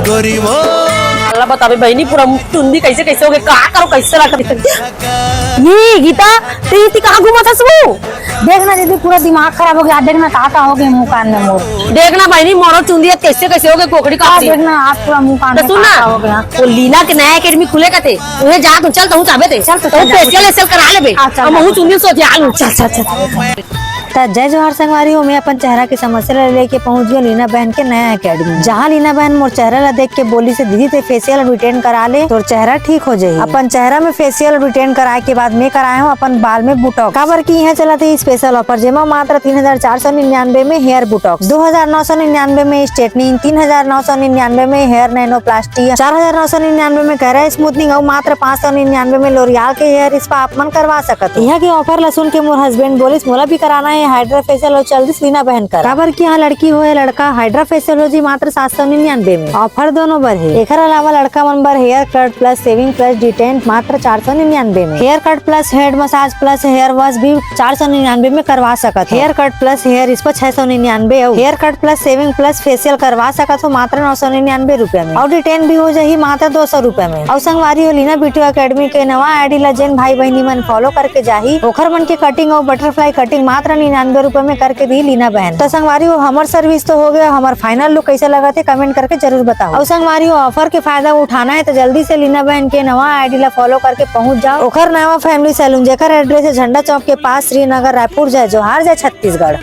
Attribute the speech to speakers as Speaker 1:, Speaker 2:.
Speaker 1: गोरी वो
Speaker 2: अल्लाह बतावे बहनी पूरा चुंदी कैसे कैसे हो गए कहा करो कैसे रखा ये गीता तेरी कहाँ घुमा था सब
Speaker 3: देखना दीदी पूरा दिमाग खराब हो गया। देखना कहा हो गया मुँह कान में मोर।
Speaker 2: देखना बहनी मोरो चुंदी कैसे कैसे हो गए कोकड़ी का
Speaker 3: देखना आप पूरा मुँह कान में
Speaker 2: सुनना
Speaker 3: हो गया।
Speaker 2: वो लीना के नया अकेडमी खुले का थे उन्हें जा तू चल तू चाबे थे चल फेशियल करा ले बे चुंदी सोच चल चल चल।
Speaker 3: जय जोहार संगवारी हो। मैं अपन चेहरा की समस्या लेके पहुंच गई लीना बहन के नया अकेडमी, जहाँ लीना बहन मोर चेहरा ला देख के बोली से दीदी ते फेशियल रिटेन करा ले तो चेहरा ठीक हो जाये। अपन चेहरा में फेशियल रिटेन कराए के बाद मैं कराया हूँ अपन बाल में बुटॉक्स। काबर की यहाँ चला थी स्पेशल ऑफर जेमा मात्र 3499 में हेयर बुटॉक्स, 2999 में स्ट्रेटनिंग, 3999 में हेयर नैनोप्लास्टी, 4999 में करा स्मूथनिंग और मात्र 599 में लोरियाल के हेयर स्पा आप मन करवा सकते। यहाँ के ऑफर ला सुन के मोर हस्बैंड बोलिस मोला भी कराना है हाइड्रा फेशियल और जल्दी लीना बहन कर। काबर की यहाँ लड़की हो या लड़का हाइड्रा फेशियल हो जी मात्र 799 में। ऑफर दोनों बर है। एक अलावा लड़का मन बर hair cut plus shaving plus detan मात्र 499 में। Hair cut plus head massage plus hair wash भी 499 में करवा सकत। हेयर कट प्लस हेयर इस पर 699 और hair cut plus shaving plus facial करवा सकत हो मात्र 999 रूपए में और डिटेन भी हो जाही मात्र 200 रूपए में। और संगवारी हो लीना ब्यूटी अकेडमी के नवा आईडी ला जेन भाई बहनी मन फॉलो करके जाही ओखर मन के कटिंग और बटरफ्लाई कटिंग मात्र 99 रूपए में करके दी लीना बहन। तो संगवारी हो हमार सर्विस तो हो गया, हमार फाइनल लुक कैसा लगा थे कमेंट करके जरूर बताओ। और संगवारी हो ऑफर के फायदा उठाना है तो जल्दी से लीना बहन के नवा आईडी ला फॉलो करके पहुंच जाओ। ओखर नवा फैमिली सैलून जेकर एड्रेस है झंडा चौक के पास, श्रीनगर, रायपुर जय जोहार जय छत्तीसगढ़।